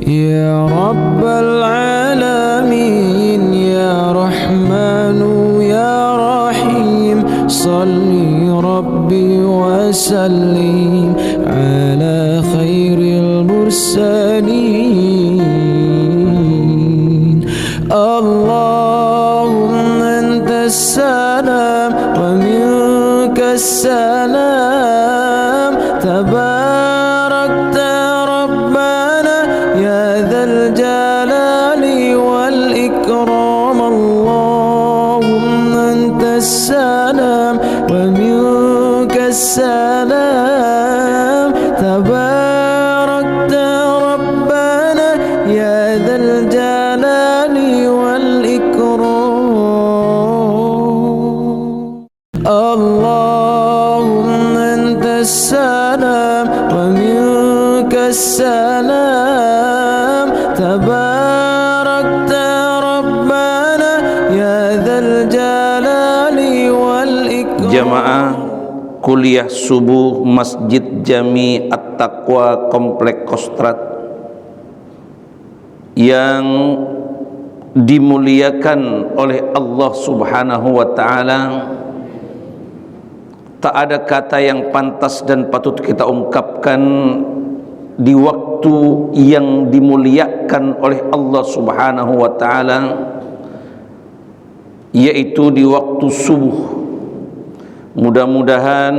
يا رب العالمين يا رحمن يا رحيم صل ربي وسلم على خير المرسلين. اللهم أنت السلام ومنك السلام تباركت ربنا يا ذا الجلال والإكرام. اللهم أنت السلام ومنك السلام تباركت ربنا يا ذا الجلال والإكرام. اللهم أنت السلام ومنك السلام تباركت ربنا يا ذا الجلال والإكرام. Jamaah kuliah subuh Masjid Jami At-Taqwa Komplek Kostrad yang dimuliakan oleh Allah Subhanahu wa ta'ala, tak ada kata yang pantas dan patut kita ungkapkan di waktu yang dimuliakan oleh Allah Subhanahu wa ta'ala, yaitu di waktu subuh. Mudah-mudahan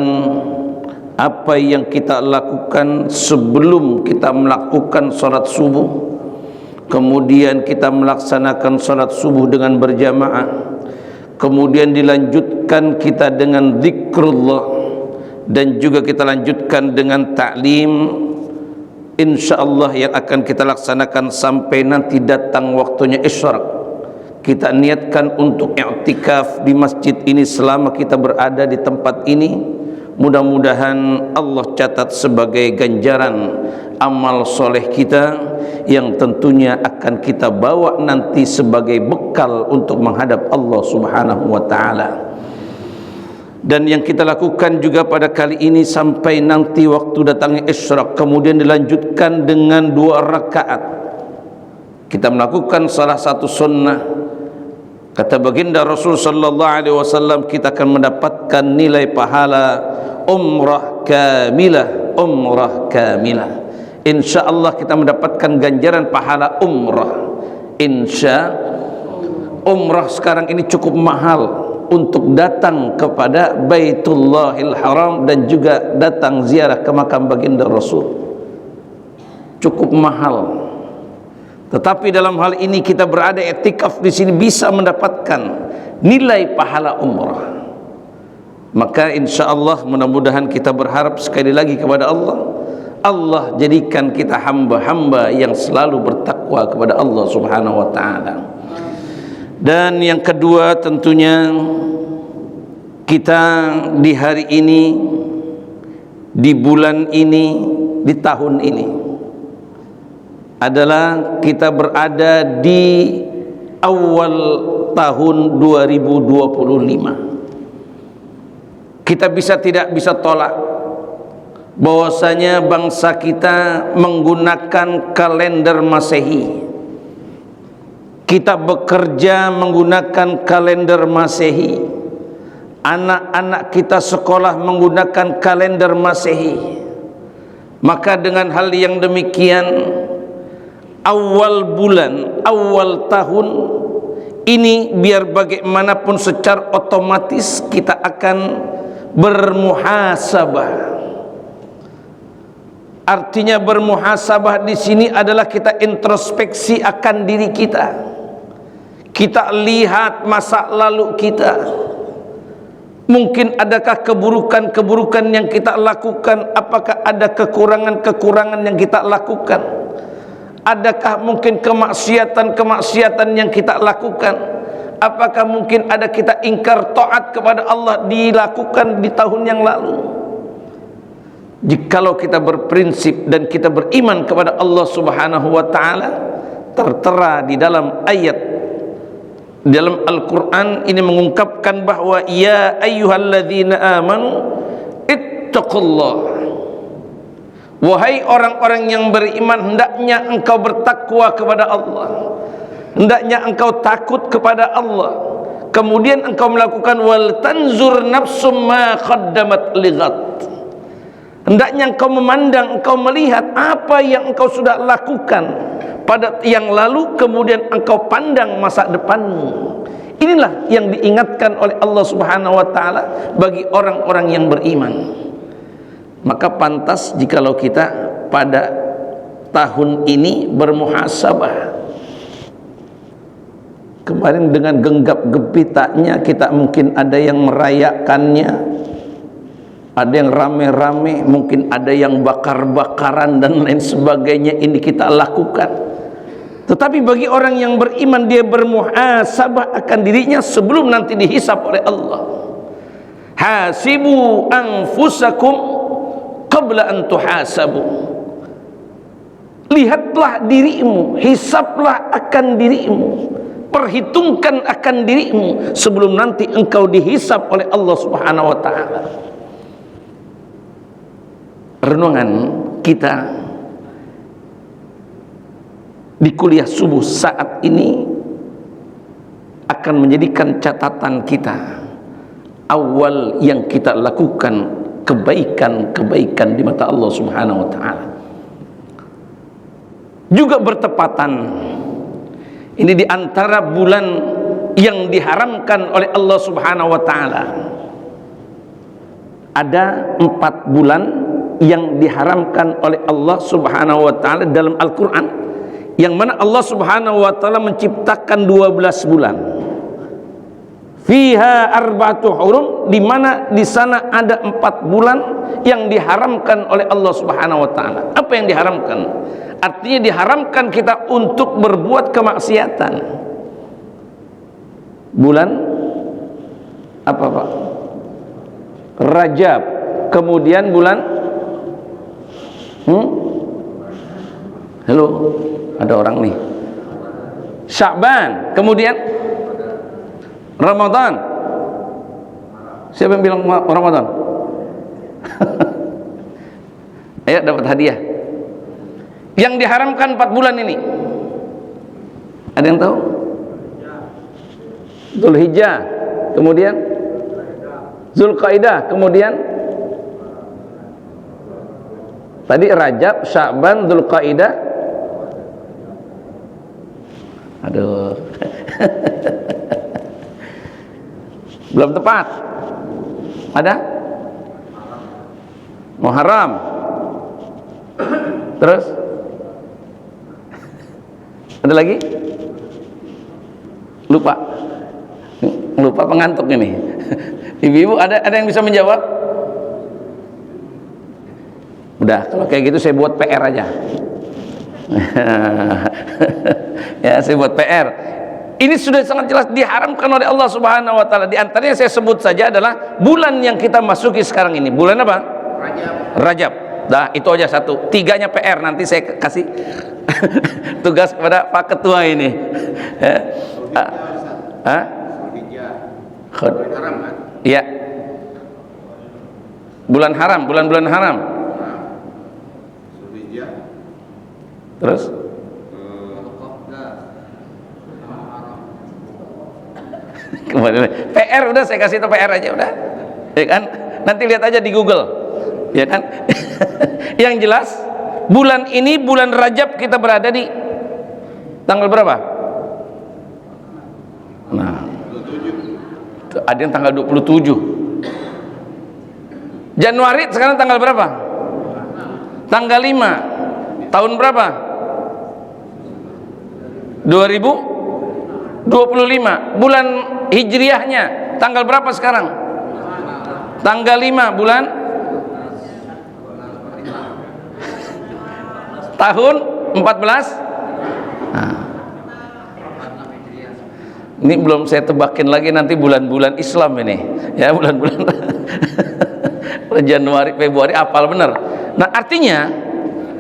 apa yang kita lakukan sebelum kita melakukan salat subuh, kemudian kita melaksanakan salat subuh dengan berjamaah, kemudian dilanjutkan kita dengan zikrullah, dan juga kita lanjutkan dengan ta'lim, insyaallah yang akan kita laksanakan sampai nanti datang waktunya isyraq. Kita niatkan untuk i'tikaf di masjid ini selama kita berada di tempat ini. Mudah-mudahan Allah catat sebagai ganjaran amal soleh kita yang tentunya akan kita bawa nanti sebagai bekal untuk menghadap Allah Subhanahu wa ta'ala. Dan yang kita lakukan juga pada kali ini sampai nanti waktu datangnya isyraq, kemudian dilanjutkan dengan 2 rakaat. Kita melakukan salah satu sunnah. Kata baginda Rasul sallallahu alaihi wasallam, kita akan mendapatkan nilai pahala umrah kamilah, umrah kamilah. Insyaallah kita mendapatkan ganjaran pahala umrah. Umrah sekarang ini cukup mahal untuk datang kepada Baitullahil Haram dan juga datang ziarah ke makam baginda Rasul. Cukup mahal. Tetapi dalam hal ini kita berada i'tikaf di sini bisa mendapatkan nilai pahala umrah. Maka insyaallah mudah-mudahan kita berharap sekali lagi kepada Allah, Allah jadikan kita hamba-hamba yang selalu bertakwa kepada Allah Subhanahu wa ta'ala. Dan yang kedua tentunya kita di hari ini, di bulan ini, di tahun ini adalah kita berada di awal tahun 2025. Kita tidak bisa tolak bahwasanya bangsa kita menggunakan kalender Masehi. Kita bekerja menggunakan kalender Masehi. Anak-anak kita sekolah menggunakan kalender Masehi. Maka dengan hal yang demikian, awal bulan, awal tahun ini biar bagaimanapun secara otomatis kita akan bermuhasabah. Artinya bermuhasabah di sini adalah kita introspeksi akan diri kita. Kita lihat masa lalu kita. Mungkin adakah keburukan-keburukan yang kita lakukan? Apakah ada kekurangan-kekurangan yang kita lakukan? Adakah mungkin kemaksiatan-kemaksiatan yang kita lakukan? Apakah mungkin ada kita ingkar taat kepada Allah dilakukan di tahun yang lalu? Jikalau kita berprinsip dan kita beriman kepada Allah Subhanahu wa ta'ala, tertera di dalam ayat dalam Al-Quran ini mengungkapkan bahwa ya ayyuhalladzina amanu ittaqullah Wahai orang-orang yang beriman, hendaknya engkau bertakwa kepada Allah, hendaknya engkau takut kepada Allah. Kemudian engkau melakukan wal tanzur nafsum ma qaddamat lighat. Hendaknya engkau memandang, engkau melihat apa yang engkau sudah lakukan pada yang lalu, kemudian engkau pandang masa depanmu. Inilah yang diingatkan oleh Allah Subhanahu wa taala bagi orang-orang yang beriman. Maka pantas jikalau kita pada tahun ini bermuhasabah. Kemarin dengan genggap gempitanya kita mungkin ada yang merayakannya, ada yang rame-rame, mungkin ada yang bakar-bakaran dan lain sebagainya. Ini kita lakukan. Tetapi bagi orang yang beriman, dia bermuhasabah akan dirinya sebelum nanti dihisab oleh Allah. Hasibu anfusakum qabla an tuhasabu. Lihatlah dirimu, hisablah akan dirimu, perhitungkan akan dirimu sebelum nanti engkau dihisab oleh Allah Subhanahu wa taala. Renungan kita di kuliah subuh saat ini akan menjadikan catatan kita. Awal yang kita lakukan kebaikan-kebaikan di mata Allah Subhanahu wa taala. Juga bertepatan ini di antara bulan yang diharamkan oleh Allah Subhanahu wa taala. Ada 4 bulan yang diharamkan oleh Allah Subhanahu wa taala dalam Al-Qur'an, yang mana Allah Subhanahu wa taala menciptakan 12 bulan. Fiha arba'atu hurum, di mana di sana ada 4 bulan yang diharamkan oleh Allah Subhanahu wa taala. Apa yang diharamkan? Artinya diharamkan kita untuk berbuat kemaksiatan. Bulan apa, Pak? Rajab. Kemudian bulan halo, ada orang nih. Sya'ban. Kemudian Ramadan. Siapa yang bilang Ramadan? Ayo dapat hadiah. Yang diharamkan 4 bulan ini, ada yang tahu? Dzulhijjah, kemudian Dzulqa'dah, kemudian tadi Rajab, Sya'ban, Dzulqa'dah. Aduh. Belum tepat. Ada? Muharram. Terus? Ada lagi? Lupa pengantuk ini. Ibu-ibu ada yang bisa menjawab? Udah, kalau kayak gitu saya buat PR aja. Ya, saya buat PR. Ini sudah sangat jelas diharamkan oleh Allah Subhanahu wa taala. Di antaranya saya sebut saja adalah bulan yang kita masuki sekarang ini. Bulan apa? Rajab. Dah, itu aja satu. 3-nya PR, nanti saya kasih tugas kepada Pak Ketua ini. Iya. Bulan haram, bulan-bulan haram. Terus? Kemudian PR udah saya kasih itu PR aja udah. Ya kan? Nanti lihat aja di Google. Ya kan? Yang jelas bulan ini, bulan Rajab, kita berada di tanggal berapa? Nah, ada yang tanggal 27. Januari sekarang tanggal berapa? Tanggal 5. Tahun berapa? 2025. Bulan Hijriahnya tanggal berapa sekarang? Tanggal 5 bulan tahun 14. Nah, ini belum saya tebakin lagi nanti bulan-bulan Islam ini. Ya, bulan-bulan Januari, Februari, apal benar. Nah, artinya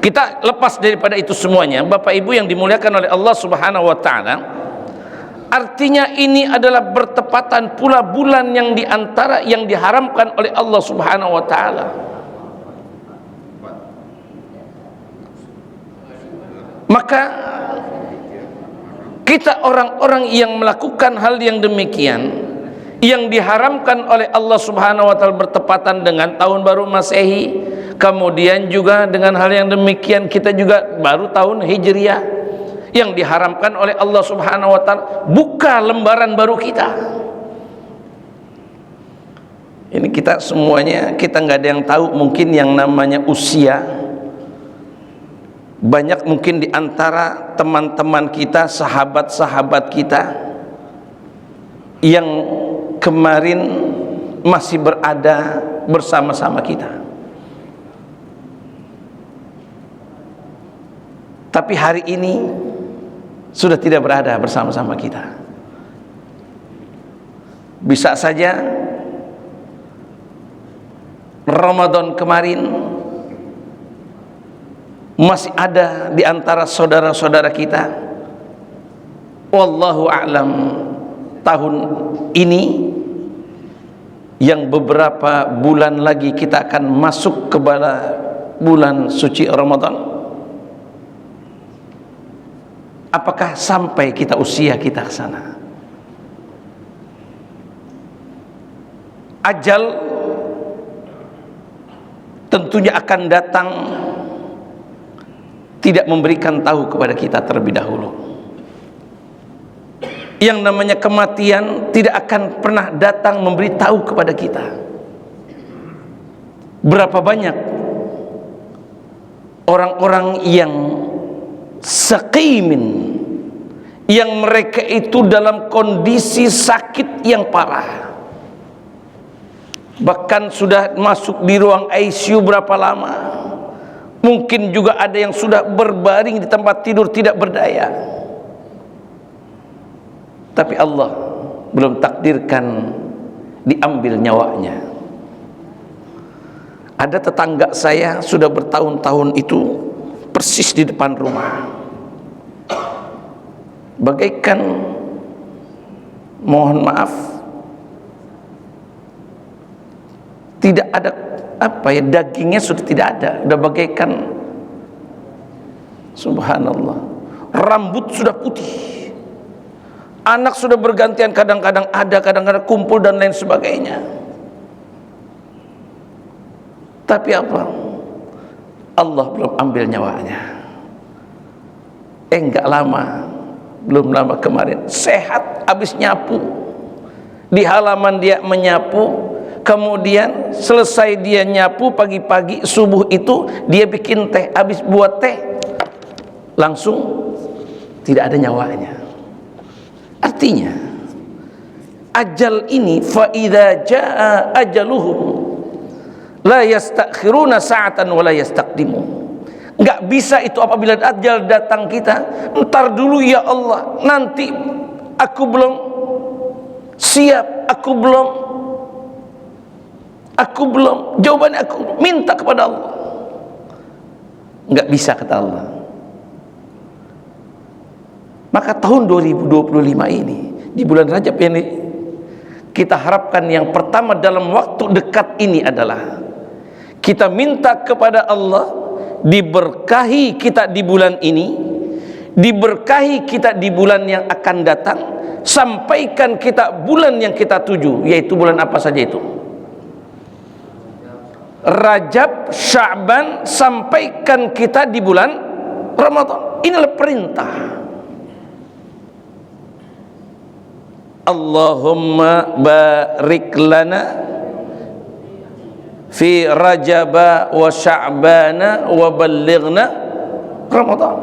kita lepas daripada itu semuanya, Bapak Ibu yang dimuliakan oleh Allah Subhanahu wa taala, artinya ini adalah bertepatan pula bulan yang diantara yang diharamkan oleh Allah Subhanahu wa taala. Maka kita orang-orang yang melakukan hal yang demikian, yang diharamkan oleh Allah Subhanahu wa taala bertepatan dengan tahun baru Masehi, kemudian juga dengan hal yang demikian kita juga baru tahun Hijriah, yang diharamkan oleh Allah Subhanahu wa taala buka lembaran baru kita. Ini kita semuanya, kita nggak ada yang tahu mungkin yang namanya usia. Banyak mungkin di antara teman-teman kita, sahabat-sahabat kita yang kemarin masih berada bersama-sama kita, tapi hari ini sudah tidak berada bersama-sama kita. Bisa saja Ramadan kemarin masih ada di antara saudara-saudara kita. Wallahu a'lam, tahun ini yang beberapa bulan lagi kita akan masuk kepada bulan suci Ramadan, apakah sampai kita usia kita ke sana? Ajal tentunya akan datang, tidak memberikan tahu kepada kita terlebih dahulu. Yang namanya kematian tidak akan pernah datang memberitahu kepada kita. Berapa banyak orang-orang yang saqimin, yang mereka itu dalam kondisi sakit yang parah, bahkan sudah masuk di ruang ICU berapa lama. Mungkin juga ada yang sudah berbaring di tempat tidur tidak berdaya, tapi Allah belum takdirkan diambil nyawanya. Ada tetangga saya sudah bertahun-tahun itu persis di depan rumah, bagaikan, mohon maaf, tidak ada dagingnya sudah tidak ada, sudah bagaikan, subhanallah, rambut sudah putih, anak sudah bergantian, kadang-kadang ada, kadang-kadang kumpul dan lain sebagainya. Tapi apa? Allah belum ambil nyawanya. Enggak lama, belum lama kemarin sehat, habis nyapu di halaman, dia menyapu. Kemudian selesai dia nyapu pagi-pagi subuh itu, dia bikin teh, habis buat teh langsung tidak ada nyawanya. Artinya ajal ini, fa idza jaa ajaluhum la yastakhiruna sa'atan wa la yastaqdimun. Enggak bisa itu apabila ajal datang kita, entar dulu ya Allah, nanti aku belum siap, aku belum, jawabannya aku minta kepada Allah. Enggak bisa, kata Allah. Maka tahun 2025 ini, di bulan Rajab ini, kita harapkan yang pertama dalam waktu dekat ini adalah kita minta kepada Allah diberkahi kita di bulan ini, diberkahi kita di bulan yang akan datang, sampaikan kita bulan yang kita tuju, yaitu bulan apa saja itu? Rajab, Sya'ban, sampaikan kita di bulan Ramadan. Inilah perintah. Allahumma barik lana fi Rajaba wa Sya'bana wa ballighna Ramadan.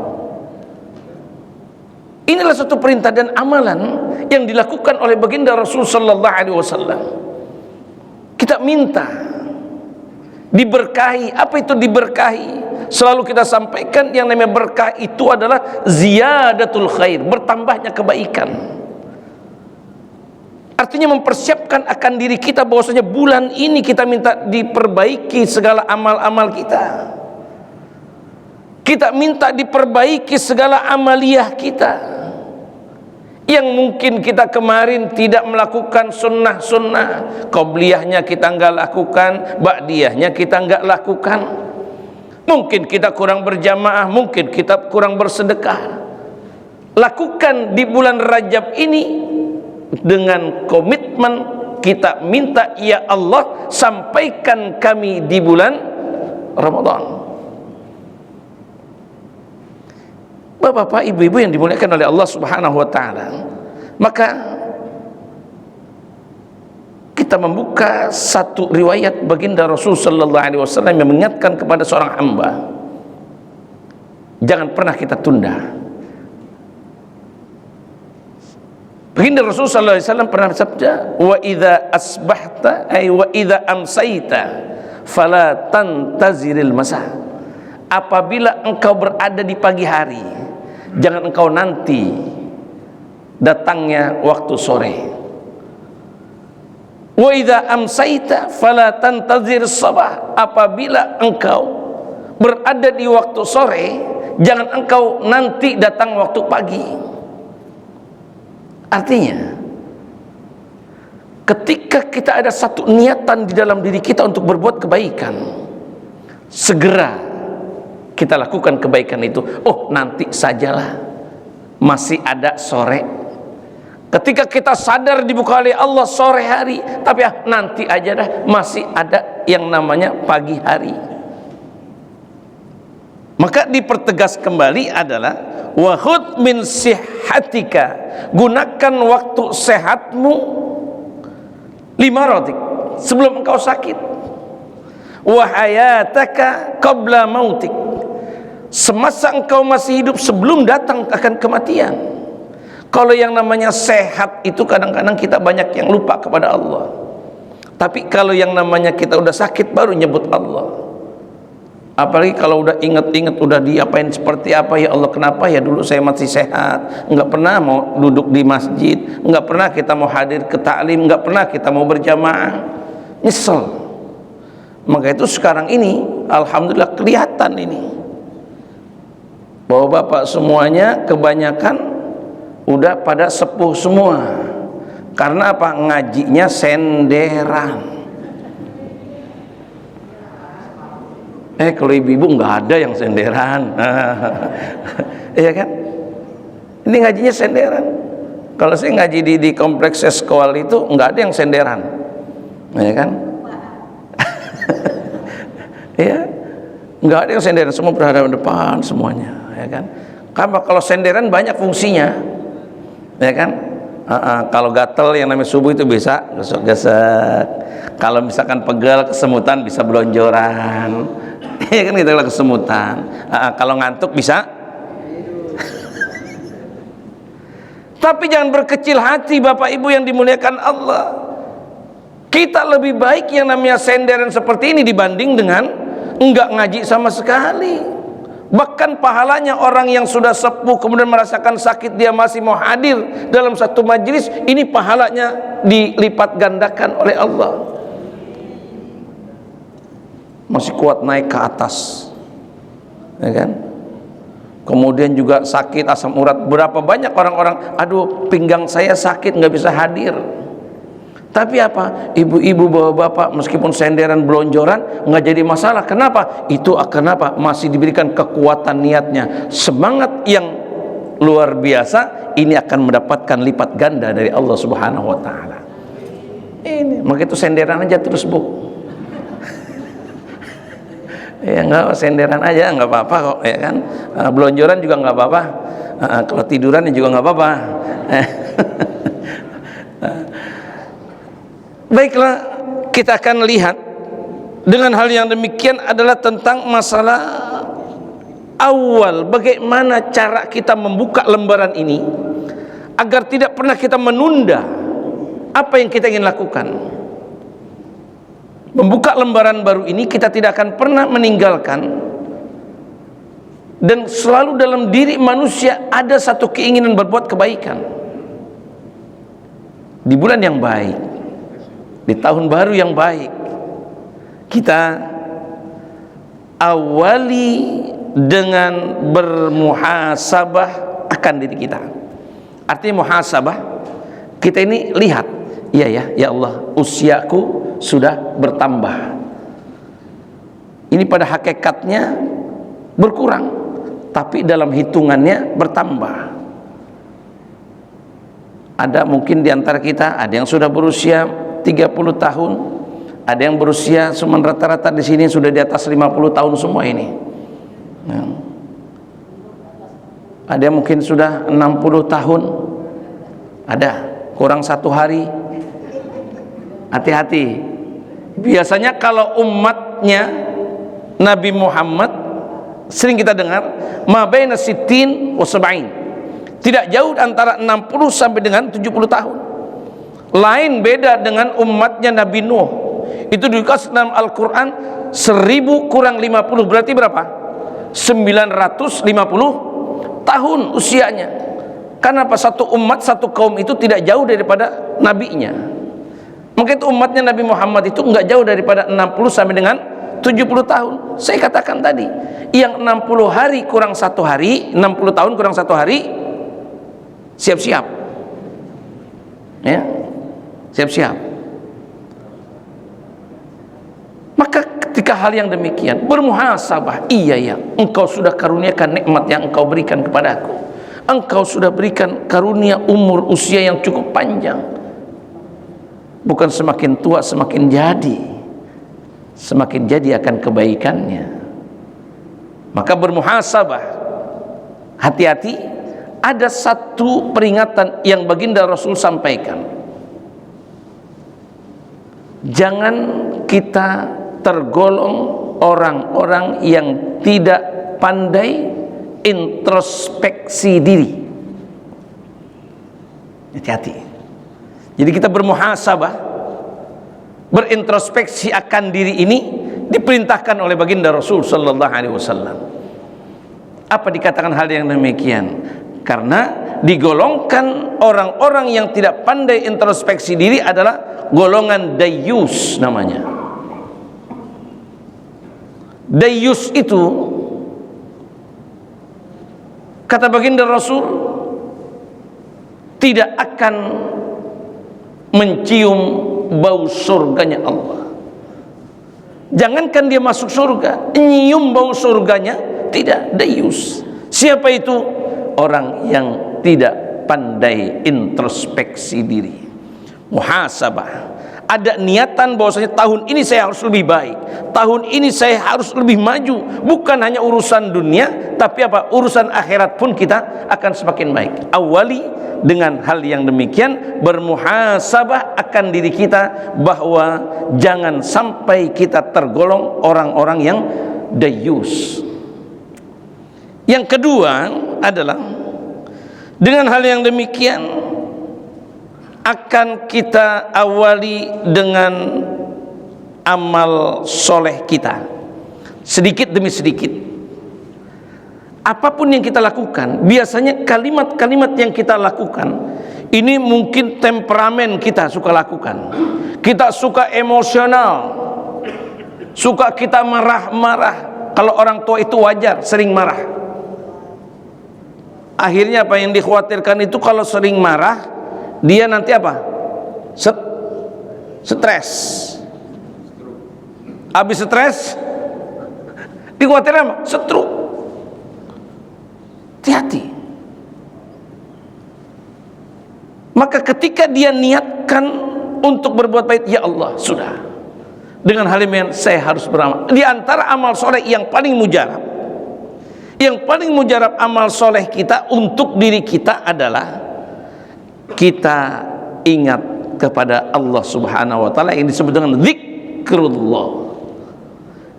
Inilah satu perintah dan amalan yang dilakukan oleh baginda Rasul sallallahu alaihi wasallam. Kita minta diberkahi. Apa itu diberkahi? Selalu kita sampaikan yang namanya berkah itu adalah ziyadatul khair, bertambahnya kebaikan. Artinya mempersiapkan akan diri kita bahwasanya bulan ini kita minta diperbaiki segala amal-amal kita. Kita minta diperbaiki segala amaliyah kita. Yang mungkin kita kemarin tidak melakukan sunnah-sunnah, qobliyahnya kita enggak lakukan, ba'diyahnya kita enggak lakukan. Mungkin kita kurang berjamaah, mungkin kita kurang bersedekah. Lakukan di bulan Rajab ini dengan komitmen kita minta, ya Allah, sampaikan kami di bulan Ramadan. Bapak-bapak, ibu-ibu yang dimuliakan oleh Allah Subhanahu wa taala, maka kita membuka satu riwayat baginda Rasul sallallahu alaihi wasallam yang mengingatkan kepada seorang hamba, jangan pernah kita tunda. Baginda Rasul sallallahu alaihi wasallam pernah bersabda, wa idza asbahta ay wa idza amsaita fala tantaziril masa. Apabila engkau berada di pagi hari, jangan engkau nanti datangnya waktu sore. Wa idza amsaita fala tantazir sabah. Apabila engkau berada di waktu sore, jangan engkau nanti datang waktu pagi. Artinya, ketika kita ada satu niatan di dalam diri kita untuk berbuat kebaikan, segera kita lakukan kebaikan itu. Oh, nanti sajalah, masih ada sore. Ketika kita sadar dibuka oleh Allah sore hari, tapi nanti aja dah, masih ada yang namanya pagi hari. Maka dipertegas kembali adalah wahud min sihhatika, gunakan waktu sehatmu limaradik, sebelum engkau sakit. Wa hayataka qabla mautik, semasa engkau masih hidup sebelum datang akan kematian. Kalau yang namanya sehat itu kadang-kadang kita banyak yang lupa kepada Allah. Tapi kalau yang namanya kita udah sakit baru nyebut Allah. Apalagi kalau udah inget-inget udah diapain seperti apa, ya Allah kenapa ya dulu saya masih sehat, nggak pernah mau duduk di masjid, nggak pernah kita mau hadir ke taklim, nggak pernah kita mau berjamaah, nyesel. Maka itu sekarang ini alhamdulillah kelihatan ini bahwa bapak semuanya kebanyakan udah pada sepuh semua. Karena apa? Ngajinya senderan. Kalau ibu-ibu nggak ada yang senderan. Iya kan? Ini ngajinya senderan. Kalau saya ngaji di kompleks sekolah itu nggak ada yang senderan. Iya kan? Iya, nggak ada yang senderan, semua berhadapan depan semuanya, ya kan? Karena kalau senderan banyak fungsinya, ya kan? Kalau gatel yang namanya subuh itu bisa gesek-gesek. Kalau misalkan pegal kesemutan bisa belonjoran, ya kan, kita kalau kesemutan. Kalau ngantuk bisa. Tapi jangan berkecil hati Bapak Ibu yang dimuliakan Allah. Kita lebih baik yang namanya senderan seperti ini dibanding dengan enggak ngaji sama sekali. Bahkan pahalanya orang yang sudah sepuh kemudian merasakan sakit, dia masih mau hadir dalam satu majelis, ini pahalanya dilipat gandakan oleh Allah. Masih kuat naik ke atas, ya kan? Kemudian juga sakit asam urat. Berapa banyak orang-orang, aduh pinggang saya sakit nggak bisa hadir. Tapi apa? Ibu-ibu bapak-bapak meskipun senderan belonjoran nggak jadi masalah. Kenapa? Itu kenapa? Masih diberikan kekuatan niatnya, semangat yang luar biasa. Ini akan mendapatkan lipat ganda dari Allah Subhanahu Wa Taala. Ini, maka itu senderan aja terus bu. Ya nggak, senderan aja nggak apa-apa kok, ya kan? Belonjoran juga nggak apa-apa. Kalau tiduran juga nggak apa-apa. Baiklah, kita akan lihat dengan hal yang demikian adalah tentang masalah awal, bagaimana cara kita membuka lembaran ini agar tidak pernah kita menunda apa yang kita ingin lakukan. Membuka lembaran baru ini kita tidak akan pernah meninggalkan, dan selalu dalam diri manusia ada satu keinginan berbuat kebaikan di bulan yang baik, di tahun baru yang baik. Kita awali dengan bermuhasabah akan diri kita. Artinya muhasabah, kita ini lihat, iya ya, ya Allah, usiaku sudah bertambah. Ini pada hakikatnya berkurang, tapi dalam hitungannya bertambah. Ada mungkin di antara kita ada yang sudah berusia 30 tahun, ada yang berusia rata-rata di sini sudah di atas 50 tahun semua ini. Nah, ada yang mungkin sudah 60 tahun, ada kurang 1 hari. Hati-hati. Biasanya kalau umatnya Nabi Muhammad, sering kita dengar ma baina sittin wa sab'in, tidak jauh antara 60 sampai dengan 70 tahun. Lain beda dengan umatnya Nabi Nuh, itu dikasih dalam Al-Quran 1000 kurang 50 berarti berapa? 950 tahun usianya. Karena apa? Satu umat, satu kaum itu tidak jauh daripada nabinya. Maka itu umatnya Nabi Muhammad itu enggak jauh daripada 60 sampai dengan 70 tahun. Saya katakan tadi, yang 60 hari kurang 1 hari, 60 tahun kurang 1 hari, siap-siap. Ya. Siap-siap. Maka ketika hal yang demikian, bermuhasabah, iya ya, engkau sudah karuniakan nikmat yang engkau berikan kepadaku. Engkau sudah berikan karunia umur usia yang cukup panjang. Bukan semakin tua semakin jadi akan kebaikannya. Maka bermuhasabah, hati-hati. Ada satu peringatan yang baginda Rasul sampaikan, jangan kita tergolong orang-orang yang tidak pandai introspeksi diri. Hati-hati. Jadi kita bermuhasabah, berintrospeksi akan diri ini diperintahkan oleh baginda Rasul sallallahu alaihi wasallam. Apa dikatakan hal yang demikian? Karena digolongkan orang-orang yang tidak pandai introspeksi diri adalah golongan dayyus namanya. Dayyus itu kata baginda Rasul tidak akan mencium bau surganya Allah. Jangankan dia masuk surga, nyium bau surganya tidak. Dayyus. Siapa itu? Orang yang tidak pandai introspeksi diri. Muhasabah. Ada niatan bahwasanya tahun ini saya harus lebih baik, tahun ini saya harus lebih maju. Bukan hanya urusan dunia, tapi apa? Urusan akhirat pun kita akan semakin baik. Awali dengan hal yang demikian, bermuhasabah akan diri kita, bahwa jangan sampai kita tergolong orang-orang yang dayyus. Yang kedua adalah dengan hal yang demikian akan kita awali dengan amal soleh kita, sedikit demi sedikit. Apapun yang kita lakukan, biasanya kalimat-kalimat yang kita lakukan ini mungkin temperamen kita suka lakukan. Kita suka emosional, suka kita marah-marah. Kalau orang tua itu wajar sering marah. Akhirnya apa yang dikhawatirkan itu, kalau sering marah dia nanti apa? Stres. Habis stres dikhawatirkan apa? Stroke. Hati-hati. Maka ketika dia niatkan untuk berbuat baik, ya Allah, sudah, dengan hal ini saya harus beramal. Di antara amal soleh yang paling mujarab, amal soleh kita untuk diri kita adalah kita ingat kepada Allah Subhanahu wa taala yang disebut dengan zikrullah.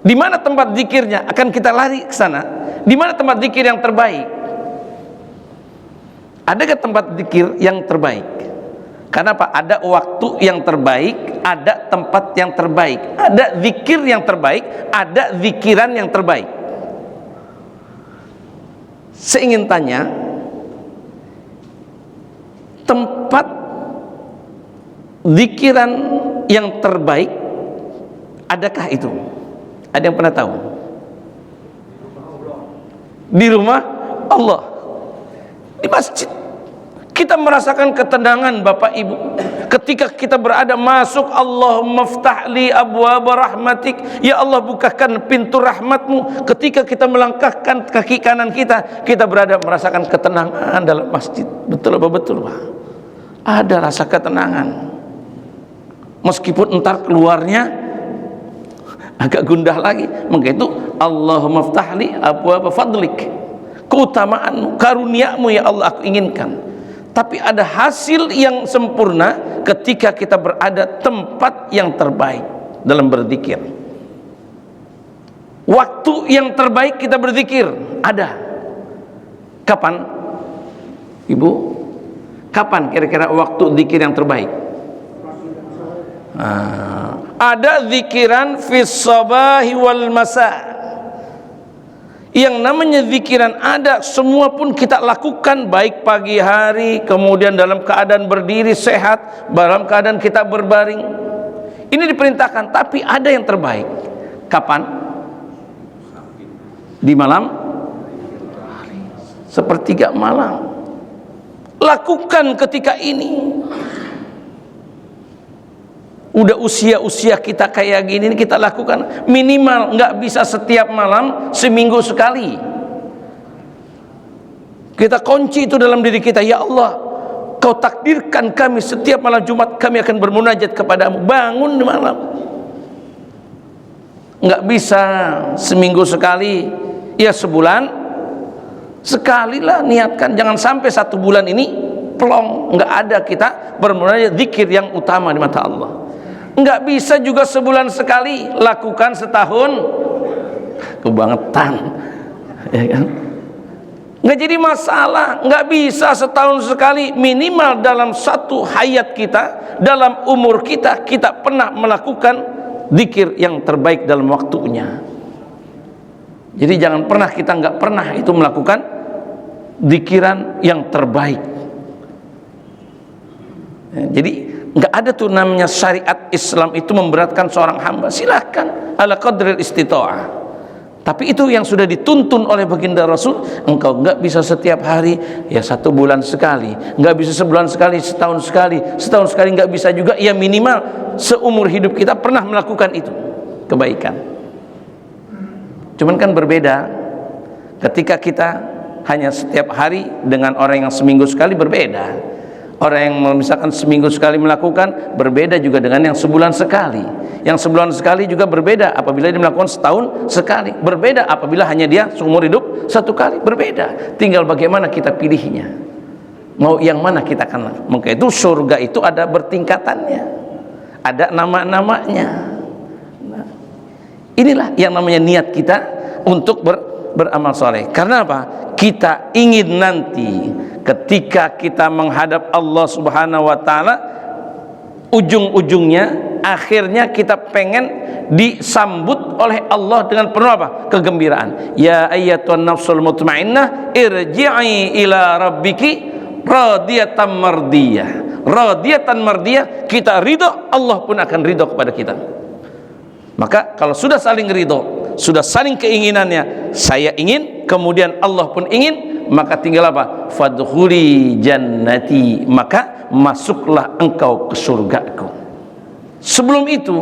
Di mana tempat zikirnya akan kita lari ke sana. Di mana tempat zikir yang terbaik? Adakah tempat zikir yang terbaik? Karena apa? Ada waktu yang terbaik, ada tempat yang terbaik, ada zikir yang terbaik, ada zikiran yang terbaik. Saya ingin tanya, tempat zikiran yang terbaik adakah itu? Ada yang pernah tahu? Di rumah Allah, di masjid. Kita merasakan ketenangan Bapak Ibu ketika kita berada masuk, Allahumma ftahli abwaaba rahmatik, ya Allah bukakan pintu rahmatmu. Ketika kita melangkahkan kaki kanan kita berada merasakan ketenangan dalam masjid. Betul apa betul, Pak? Ada rasa ketenangan, meskipun entar keluarnya agak gundah lagi. Maka itu Allahumma ftahli abwaaba fadlik, keutamaanmu, karuniamu ya Allah aku inginkan. Tapi ada hasil yang sempurna ketika kita berada tempat yang terbaik dalam berzikir. Waktu yang terbaik kita berzikir ada. Kapan? Ibu, kapan kira-kira waktu zikir yang terbaik? Ada zikiran fis sabahi wal masa. Yang namanya zikiran ada, semua pun kita lakukan, baik pagi hari, kemudian dalam keadaan berdiri sehat, dalam keadaan kita berbaring. Ini diperintahkan, tapi ada yang terbaik. Kapan? Di malam hari, sepertiga malam. Lakukan ketika ini. Udah usia-usia kita kayak gini, kita lakukan minimal, nggak bisa setiap malam, seminggu sekali. Kita kunci itu dalam diri kita, ya Allah, Kau takdirkan kami setiap malam Jumat kami akan bermunajat kepadamu. Bangun di malam. Nggak bisa seminggu sekali, ya sebulan sekali lah niatkan. Jangan sampai 1 bulan ini plong, nggak ada kita bermunajat zikir yang utama di mata Allah. Enggak bisa juga sebulan sekali, lakukan setahun, kebangetan, ya kan? Enggak jadi masalah. Enggak bisa setahun sekali, minimal dalam satu hayat kita, dalam umur kita, kita pernah melakukan zikir yang terbaik dalam waktunya. Jadi jangan pernah kita enggak pernah itu melakukan zikiran yang terbaik. Jadi nggak ada tuh namanya syariat Islam itu memberatkan seorang hamba. Silahkan ala qadril istita'ah, tapi itu yang sudah dituntun oleh baginda Rasul. Engkau nggak bisa setiap hari, ya 1 bulan sekali, nggak bisa sebulan sekali, setahun sekali nggak bisa juga, ya minimal seumur hidup kita pernah melakukan itu kebaikan. Cuman kan berbeda ketika kita hanya setiap hari dengan orang yang seminggu sekali, berbeda. Orang yang misalkan seminggu sekali melakukan, berbeda juga dengan yang sebulan sekali. Yang sebulan sekali juga berbeda apabila dia melakukan setahun sekali. Berbeda apabila hanya dia seumur hidup 1 kali. Berbeda. Tinggal bagaimana kita pilihnya. Mau yang mana kita akan lakukan. Maka itu surga itu ada bertingkatannya, ada nama-namanya. Nah, inilah yang namanya niat kita untuk beramal soleh. Karena apa? Kita ingin nanti ketika kita menghadap Allah Subhanahu wa ta'ala, ujung-ujungnya, akhirnya kita pengen disambut oleh Allah dengan penuh apa? Kegembiraan. Ya ayyatuhan nafsul mutmainnah irji'i ila rabbiki radiyatan mardiyah. Radiyatan mardiyah, kita ridho, Allah pun akan ridho kepada kita. Maka kalau sudah saling ridho, sudah saling keinginannya, saya ingin, kemudian Allah pun ingin, maka tinggal apa? Fadkhuli jannati, maka masuklah engkau ke surgaku. Sebelum itu,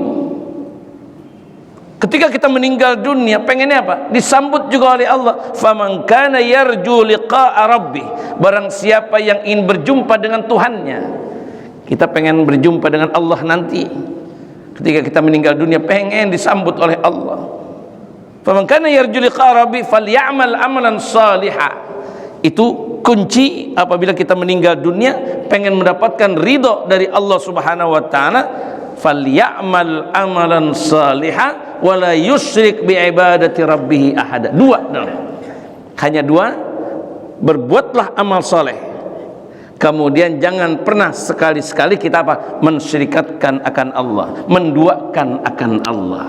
ketika kita meninggal dunia, pengennya apa? Disambut juga oleh Allah. Faman kana yarju liqa'a rabbih, barang siapa yang ingin berjumpa dengan Tuhannya. Kita pengen berjumpa dengan Allah nanti. Ketika kita meninggal dunia, pengen disambut oleh Allah. Faman kana yarju liqa'a rabbih falyamal amalan salihah. Itu kunci apabila kita meninggal dunia, pengen mendapatkan ridho dari Allah Subhanahu wa ta'ala. Falyamal amalan salihah wala yusyrik bi ibadati rabbih ahada. 2, hanya 2. Berbuatlah amal soleh, kemudian jangan pernah sekali-sekali kita apa? Mensyirikatkan akan Allah, menduakan akan Allah.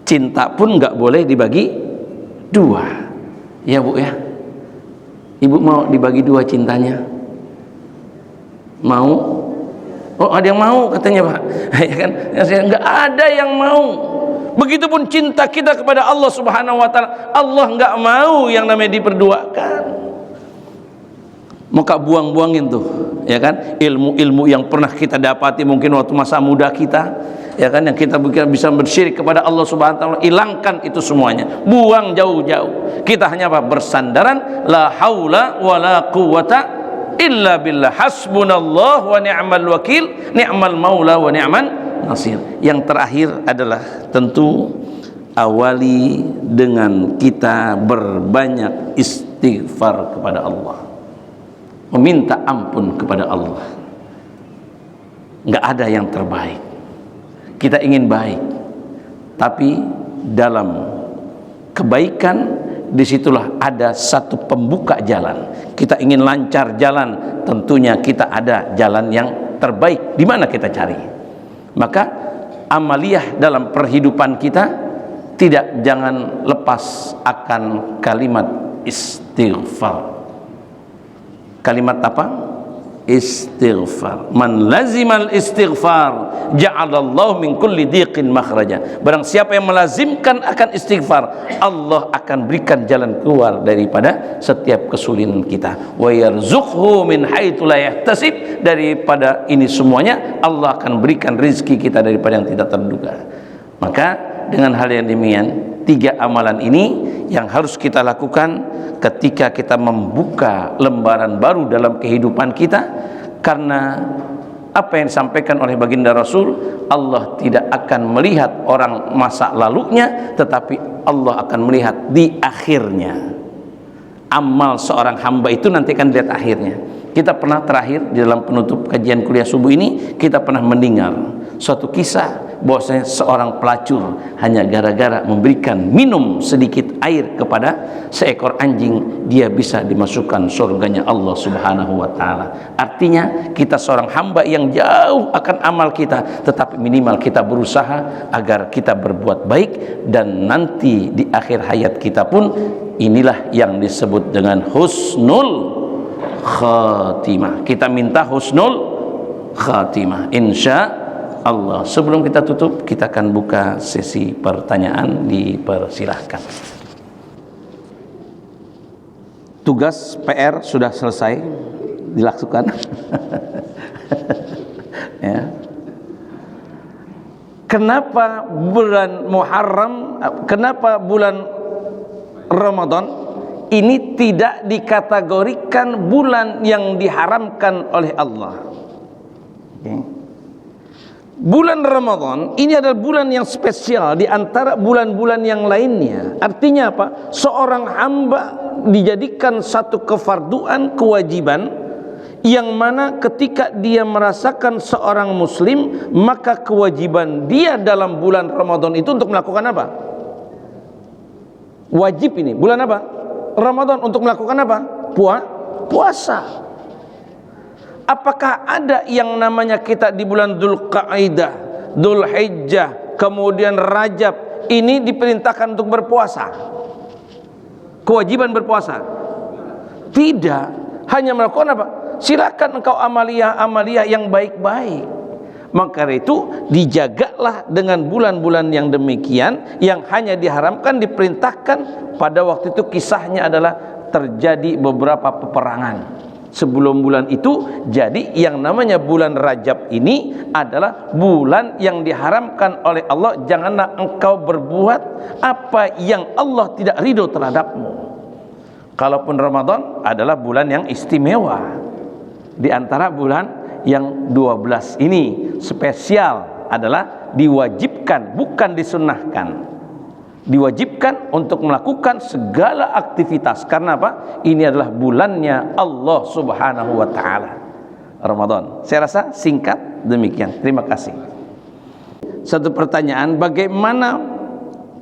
Cinta pun nggak boleh dibagi 2, ya Bu ya. Ibu mau dibagi 2 cintanya? Mau? Oh, ada yang mau katanya, Pak. Ya kan? Enggak ada yang mau. Begitupun cinta kita kepada Allah Subhanahu wa ta'ala, Allah enggak mau yang namanya diperduakan. Maka buang-buangin tuh ya kan, ilmu-ilmu yang pernah kita dapati mungkin waktu masa muda kita, ya kan, yang kita bisa bersyirik kepada Allah Subhanahu wa taala, hilangkan itu semuanya, buang jauh-jauh. Kita hanya apa? Bersandaran la haula wala quwata illa billah, hasbunallah wa ni'mal wakil, ni'mal maula wa ni'man nasir. Yang terakhir adalah tentu awali dengan kita berbanyak istighfar kepada Allah, meminta ampun kepada Allah. Nggak ada yang terbaik. Kita ingin baik, tapi dalam kebaikan disitulah ada satu pembuka jalan. Kita ingin lancar jalan, tentunya kita ada jalan yang terbaik. Di mana kita cari? Maka amaliyah dalam perhidupan kita jangan lepas akan kalimat istighfar. Kalimat apa? Istighfar. Man lazimal istighfar ja'alallahu min kulli dhiqin makhraja. Barang siapa yang melazimkan akan istighfar, Allah akan berikan jalan keluar daripada setiap kesulitan kita. Wa yarzuqhu min haitsu la yahtasib. Daripada ini semuanya Allah akan berikan rezeki kita daripada yang tidak terduga. Maka dengan hal yang demikian, 3 amalan ini yang harus kita lakukan ketika kita membuka lembaran baru dalam kehidupan kita. Karena apa yang disampaikan oleh baginda Rasul, Allah tidak akan melihat orang masa lalunya, tetapi Allah akan melihat di akhirnya. Amal seorang hamba itu nanti akan dilihat akhirnya. Kita pernah terakhir di dalam penutup kajian kuliah subuh ini, kita pernah mendengar suatu kisah bahwasanya seorang pelacur hanya gara-gara memberikan minum sedikit air kepada seekor anjing, dia bisa dimasukkan surganya Allah Subhanahu wa taala. Artinya kita seorang hamba yang jauh akan amal kita, tetapi minimal kita berusaha agar kita berbuat baik, dan nanti di akhir hayat kita pun inilah yang disebut dengan husnul khatimah. Kita minta husnul khatimah insya Allah. Sebelum kita tutup, kita akan buka sesi pertanyaan, dipersilahkan. Tugas PR sudah selesai dilakukan. Ya. Kenapa bulan Muharram, kenapa bulan Ramadan ini tidak dikategorikan bulan yang diharamkan oleh Allah? Okay. Bulan Ramadan ini adalah bulan yang spesial di antara bulan-bulan yang lainnya. Artinya apa? Seorang hamba dijadikan satu kefarduan, kewajiban, yang mana ketika dia merasakan seorang muslim, maka kewajiban dia dalam bulan Ramadan itu untuk melakukan apa? Wajib ini bulan apa? Ramadan, untuk melakukan apa? Puasa. Apakah ada yang namanya kita di bulan Dzulqa'dah, Dzulhijjah, kemudian Rajab ini diperintahkan untuk berpuasa? Kewajiban berpuasa? Tidak. Hanya melakukan apa? Silakan engkau amaliyah yang baik-baik. Maka itu dijagalah dengan bulan-bulan yang demikian, yang hanya diharamkan, diperintahkan. Pada waktu itu kisahnya adalah terjadi beberapa peperangan. Sebelum bulan itu, jadi yang namanya bulan Rajab ini adalah bulan yang diharamkan oleh Allah. Janganlah engkau berbuat apa yang Allah tidak ridho terhadapmu. Kalaupun Ramadan adalah bulan yang istimewa, di antara bulan yang 12 ini spesial adalah diwajibkan, bukan disunnahkan. Diwajibkan untuk melakukan segala aktivitas. Karena apa? Ini adalah bulannya Allah Subhanahu wa taala, Ramadan. Saya rasa singkat demikian. Terima kasih. Satu pertanyaan, bagaimana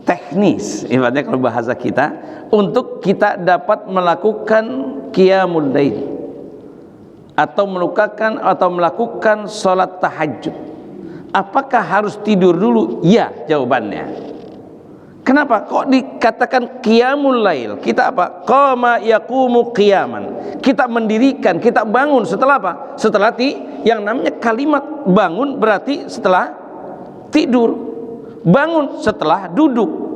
teknis, ibaratnya kalau bahasa kita, untuk kita dapat melakukan qiyamul lail atau melakukan salat tahajud? Apakah harus tidur dulu? Ya, jawabannya. Kenapa kok dikatakan qiyamul lail? Kita apa? Qama yaqumu qiyaman. Kita mendirikan, kita bangun setelah apa? Setelah yang namanya kalimat bangun berarti setelah tidur. Bangun setelah duduk.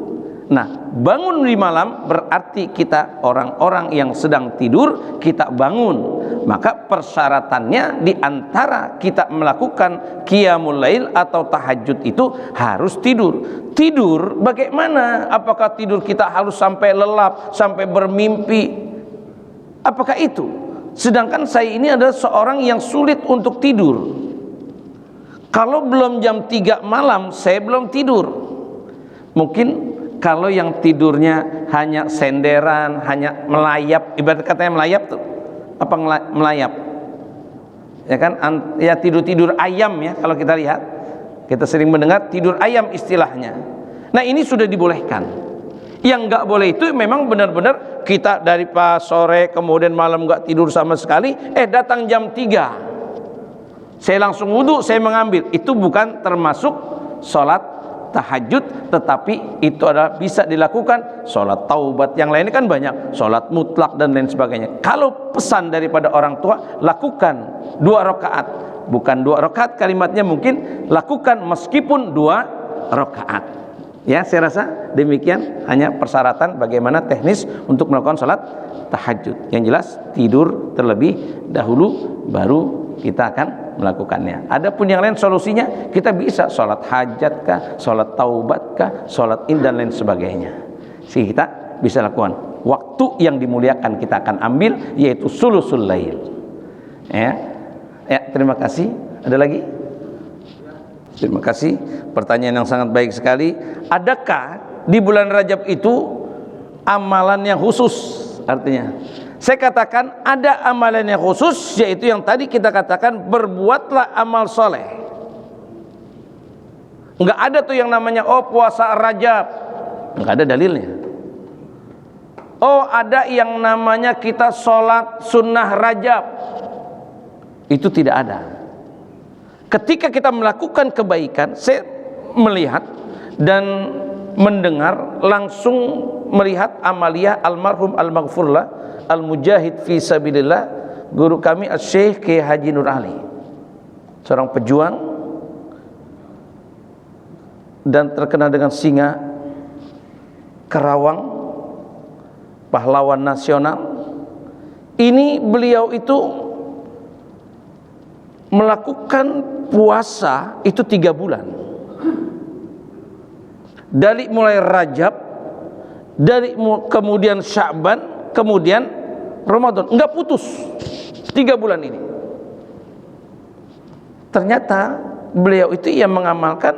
Nah, bangun di malam berarti kita orang-orang yang sedang tidur, kita bangun. maka persyaratannya di antara kita melakukan qiyamul lail atau tahajud itu harus tidur. Tidur bagaimana? Apakah tidur kita harus sampai lelap, sampai bermimpi? Apakah itu? Sedangkan saya ini adalah seorang yang sulit untuk tidur. Kalau belum jam 3 malam saya belum tidur. Mungkin kalau yang tidurnya hanya senderan, hanya melayap, ibarat katanya melayap tuh, apa melayap? Ya kan, ya tidur-tidur ayam ya kalau kita lihat. Kita sering mendengar tidur ayam istilahnya. Nah ini sudah dibolehkan. Yang nggak boleh itu memang benar-benar kita dari pas sore kemudian malam nggak tidur sama sekali, datang jam 3 saya langsung wudhu, saya mengambil. Itu bukan termasuk sholat tahajud, tetapi itu adalah bisa dilakukan sholat taubat. Yang lainnya kan banyak, sholat mutlak dan lain sebagainya. Kalau pesan daripada orang tua, lakukan 2 rakaat, bukan 2 rakaat kalimatnya, mungkin lakukan meskipun 2 rakaat. Ya, saya rasa demikian, hanya persyaratan bagaimana teknis untuk melakukan sholat tahajud. Yang jelas tidur terlebih dahulu baru kita akan melakukannya. Adapun yang lain solusinya kita bisa sholat hajat kah, sholat taubat kah, sholat id dan lain sebagainya. Sehingga kita bisa lakukan. Waktu yang dimuliakan kita akan ambil, yaitu sulusul lail. Ya, terima kasih. Ada lagi? Terima kasih. Pertanyaan yang sangat baik sekali. Adakah di bulan Rajab itu amalan yang khusus? Artinya saya katakan ada amalan yang khusus, yaitu yang tadi kita katakan, berbuatlah amal soleh. Enggak ada tuh yang namanya puasa Rajab, enggak ada dalilnya. Ada yang namanya kita sholat sunnah Rajab, itu tidak ada. Ketika kita melakukan kebaikan, saya melihat dan mendengar, langsung melihat amaliyah almarhum al-maghfurlah al-mujahid fi sabilillah, guru kami Syekh Kiai Haji Nur Ali, seorang pejuang dan terkenal dengan singa, Kerawang, pahlawan nasional. Ini beliau itu melakukan puasa itu 3 bulan, dari mulai Rajab, dari kemudian Sya'ban, kemudian Ramadan, enggak putus 3 bulan ini. Ternyata beliau itu yang mengamalkan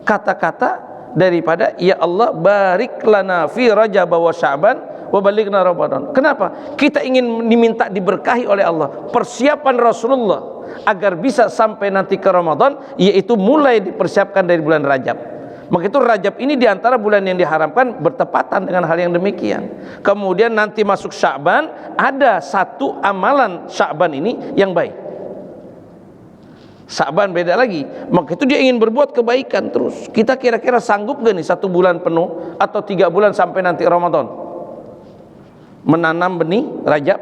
kata-kata daripada ya Allah barik lana fi Rajab wa Sya'ban wa balighna Ramadan. Kenapa? Kita ingin diminta diberkahi oleh Allah. Persiapan Rasulullah agar bisa sampai nanti ke Ramadan, yaitu mulai dipersiapkan dari bulan Rajab. Maka itu Rajab ini diantara bulan yang diharamkan bertepatan dengan hal yang demikian. Kemudian nanti masuk Sya'ban, ada satu amalan Sya'ban ini yang baik. Sya'ban beda lagi. Maka itu dia ingin berbuat kebaikan terus. Kita kira-kira sanggup gak nih 1 bulan penuh atau 3 bulan sampai nanti Ramadan menanam benih Rajab,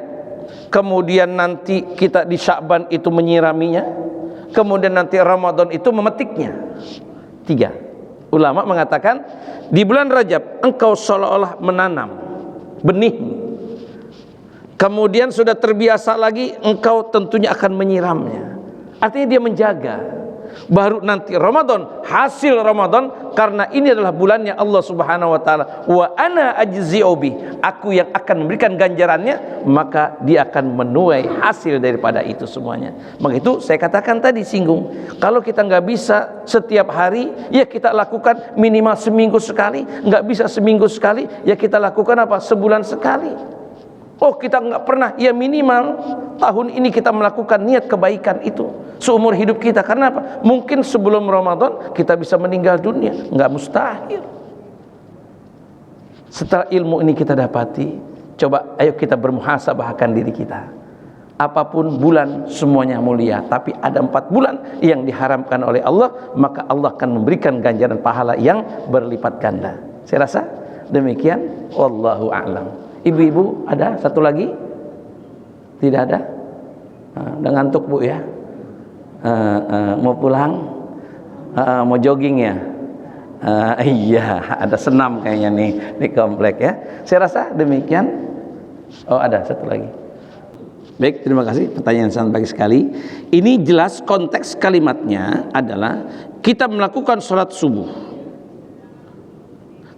kemudian nanti kita di Sya'ban itu menyiraminya, kemudian nanti Ramadan itu memetiknya. 3. Ulama mengatakan di bulan Rajab engkau seolah-olah menanam benih, kemudian sudah terbiasa lagi engkau tentunya akan menyiramnya. Artinya dia menjaga. Baru nanti Ramadan, hasil Ramadan, karena ini adalah bulannya Allah Subhanahu wa taala, wa ana ajzi'u bi, aku yang akan memberikan ganjarannya, maka dia akan menuai hasil daripada itu semuanya. Maka itu saya katakan tadi, singgung, kalau kita nggak bisa setiap hari, ya kita lakukan minimal seminggu sekali. Nggak bisa seminggu sekali, ya kita lakukan apa? Sebulan sekali. Kita nggak pernah, ya minimal tahun ini kita melakukan niat kebaikan itu seumur hidup kita. Karena apa? Mungkin sebelum Ramadan kita bisa meninggal dunia, nggak mustahil. Setelah ilmu ini kita dapati, coba ayo kita bermuhasabahkan diri kita. Apapun bulan semuanya mulia, tapi ada 4 bulan yang diharamkan oleh Allah, maka Allah akan memberikan ganjaran pahala yang berlipat ganda. Saya rasa demikian. Wallahu a'lam. Ibu-ibu ada satu lagi? Tidak ada? Udah ngantuk bu ya? Mau pulang? Mau jogging ya? Iya, ada senam kayaknya nih di komplek ya. Saya rasa demikian. Ada satu lagi. Baik, terima kasih. Pertanyaan sangat baik sekali. Ini jelas konteks kalimatnya adalah kita melakukan sholat subuh,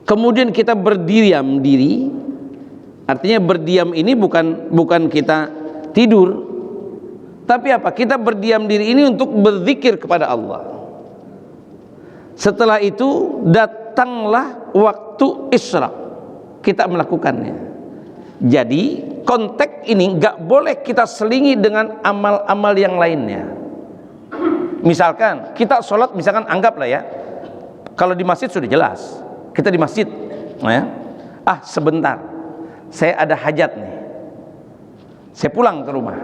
kemudian kita berdiam diri. Artinya berdiam ini bukan kita tidur, tapi apa? Kita berdiam diri ini untuk berzikir kepada Allah. Setelah itu datanglah waktu isyraq, kita melakukannya. Jadi konteks ini gak boleh kita selingi dengan amal-amal yang lainnya. Misalkan kita sholat, misalkan anggaplah ya, kalau di masjid sudah jelas, kita di masjid, ya. Sebentar, saya ada hajat nih, saya pulang ke rumah,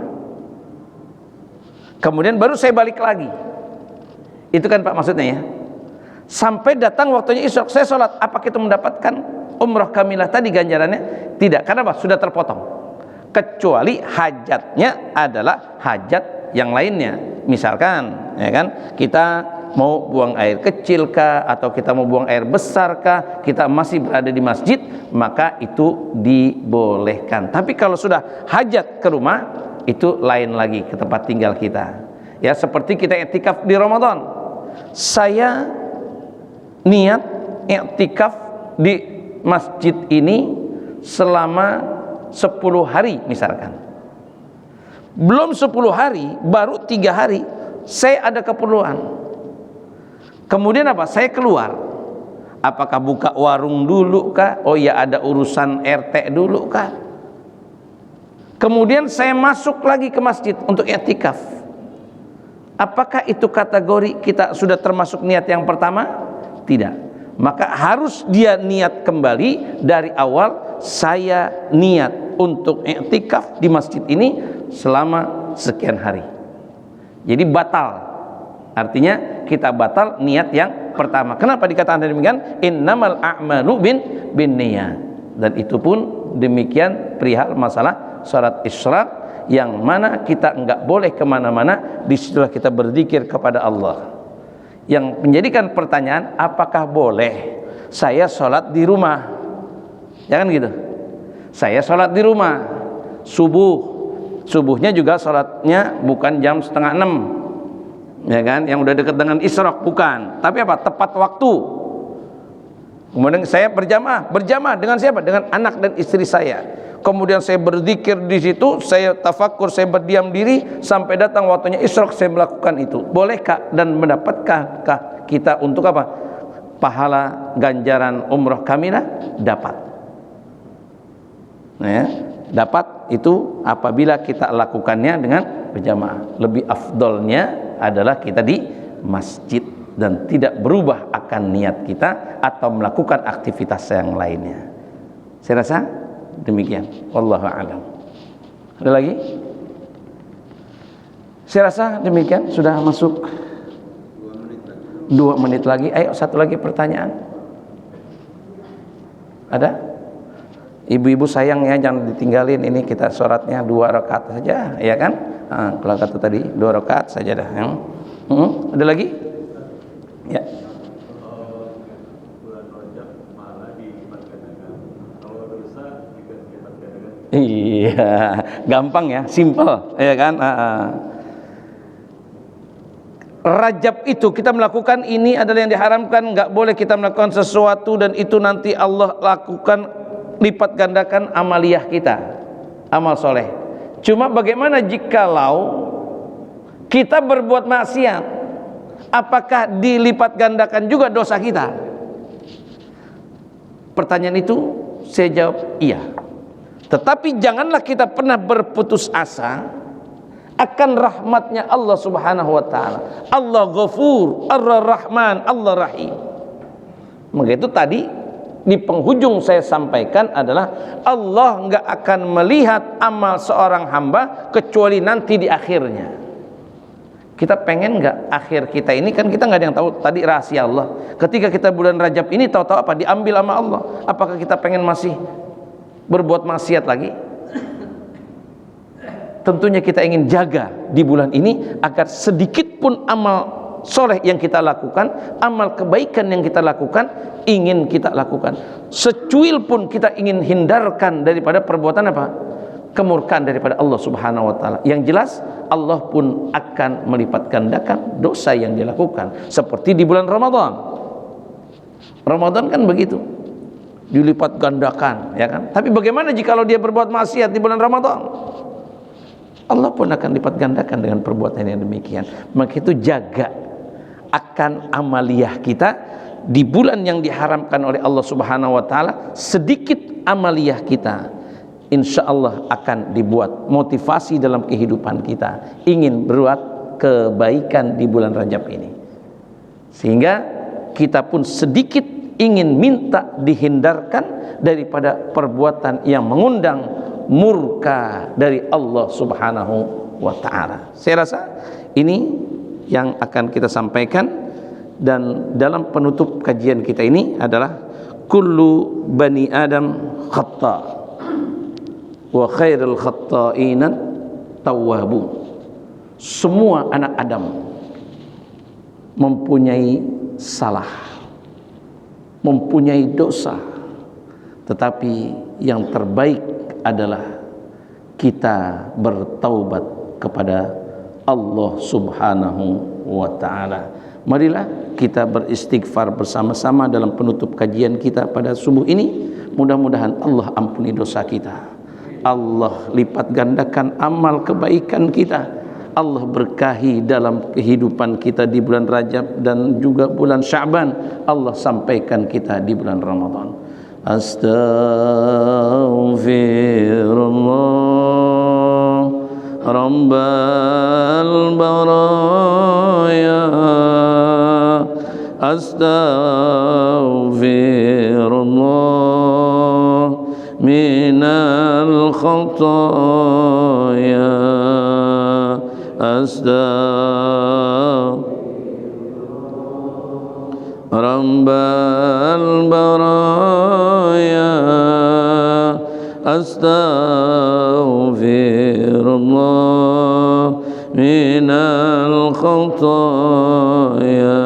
kemudian baru saya balik lagi. Itu kan Pak maksudnya ya. Sampai datang waktunya isyraq, saya sholat, apakah itu mendapatkan umrah kamilah tadi ganjarannya? Tidak, karena apa? Sudah terpotong. Kecuali hajatnya adalah hajat yang lainnya. Misalkan, ya kan, kita mau buang air kecil kah, atau kita mau buang air besar kah, kita masih berada di masjid, maka itu dibolehkan. Tapi kalau sudah hajat ke rumah, itu lain lagi, ke tempat tinggal kita. Ya, seperti kita i'tikaf di Ramadan. Saya niat i'tikaf di masjid ini selama 10 hari misalkan. Belum 10 hari, baru 3 hari saya ada keperluan. Kemudian apa? Saya keluar. Apakah buka warung dulu kah? Oh ya, ada urusan RT dulu kah? Kemudian saya masuk lagi ke masjid untuk i'tikaf. Apakah itu kategori kita sudah termasuk niat yang pertama? Tidak. Maka harus dia niat kembali dari awal, saya niat untuk i'tikaf di masjid ini selama sekian hari. Jadi batal. Artinya kita batal niat yang pertama. Kenapa dikatakan demikian? Innamal a'malu binniyat. Dan itu pun demikian perihal masalah salat isyraq, yang mana kita enggak boleh kemana-mana, disitulah kita berzikir kepada Allah. Yang menjadikan pertanyaan, apakah boleh saya sholat di rumah? Jangan gitu. Saya sholat di rumah, subuhnya juga sholatnya bukan jam 5:30, ya kan? Yang udah dekat dengan isyraq, bukan. Tapi apa? Tepat waktu. Kemudian saya berjamaah dengan siapa? Dengan anak dan istri saya. Kemudian saya berzikir di situ, saya tafakur, saya berdiam diri sampai datang waktunya isyraq, saya melakukan itu. Bolehkah dan mendapatkah kita untuk apa? Pahala ganjaran umrah kamilah? Dapat. Ya, dapat itu apabila kita lakukannya dengan berjamaah. Lebih afdolnya adalah kita di masjid dan tidak berubah akan niat kita atau melakukan aktivitas yang lainnya. Saya rasa demikian. Wallahu a'lam. Ada lagi? Saya rasa demikian. Sudah masuk 2 menit lagi. Ayo, satu lagi pertanyaan. Ada? Ibu-ibu sayang ya, jangan ditinggalin. Ini kita sholatnya 2 rakaat saja, ya kan? Kalau kata tadi 2 rakaat saja dah. Ada lagi? Ya. Iya, gampang ya, simple, ya kan? Rajab itu kita melakukan ini adalah yang diharamkan. Nggak boleh kita melakukan sesuatu dan itu nanti Allah lakukan, lipat gandakan amaliyah kita, amal soleh. Cuma bagaimana jikalau kita berbuat maksiat, apakah dilipat gandakan juga dosa kita? Pertanyaan itu saya jawab iya. Tetapi janganlah kita pernah berputus asa akan rahmatnya Allah subhanahu wa ta'ala. Allah Ghafur, Ar-Rahman, Allah Rahim. Maka itu tadi di penghujung saya sampaikan adalah Allah enggak akan melihat amal seorang hamba kecuali nanti di akhirnya. Kita pengen enggak akhir kita ini, kan kita enggak ada yang tahu, tadi rahasia Allah. Ketika kita bulan Rajab ini tahu-tahu apa? Diambil sama Allah. Apakah kita pengen masih berbuat maksiat lagi? Tentunya kita ingin jaga di bulan ini agar sedikit pun amal soleh yang kita lakukan, amal kebaikan yang kita lakukan, ingin kita lakukan. Secuil pun kita ingin hindarkan daripada perbuatan apa? kemurkaan daripada Allah Subhanahu wa taala. Yang jelas Allah pun akan melipat gandakan dosa yang dilakukan, seperti di bulan Ramadan. Ramadan kan begitu, dilipat gandakan, ya kan? Tapi bagaimana jikalau dia berbuat maksiat di bulan Ramadan? Allah pun akan lipat gandakan dengan perbuatan yang demikian. Maka itu jaga akan amaliyah kita di bulan yang diharamkan oleh Allah Subhanahu wa taala. Sedikit amaliyah kita, insya Allah akan dibuat motivasi dalam kehidupan kita ingin berbuat kebaikan di bulan Rajab ini, sehingga kita pun sedikit ingin minta dihindarkan daripada perbuatan yang mengundang murka dari Allah Subhanahu wa ta'ala. Saya rasa ini yang akan kita sampaikan, dan dalam penutup kajian kita ini adalah kullu bani Adam khata wa khairul khata'ina tawwabun. Semua anak Adam mempunyai salah, mempunyai dosa, tetapi yang terbaik adalah kita bertaubat kepada Allah Subhanahu wa ta'ala. Marilah kita beristighfar bersama-sama dalam penutup kajian kita pada subuh ini. Mudah-mudahan Allah ampuni dosa kita, Allah lipat gandakan amal kebaikan kita, Allah berkahi dalam kehidupan kita di bulan Rajab dan juga bulan Sya'ban. Allah sampaikan kita di bulan Ramadan. Astaghfirullah Rabbal baraya, astaghfirullah minal khataya, Rabbal baraya, astaghfirullah minal khataya.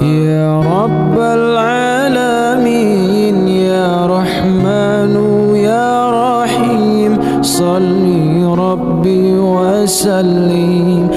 Ya Rabbal alamin, ya Rahmanu ya Rahim, salli Rabbi wa sallim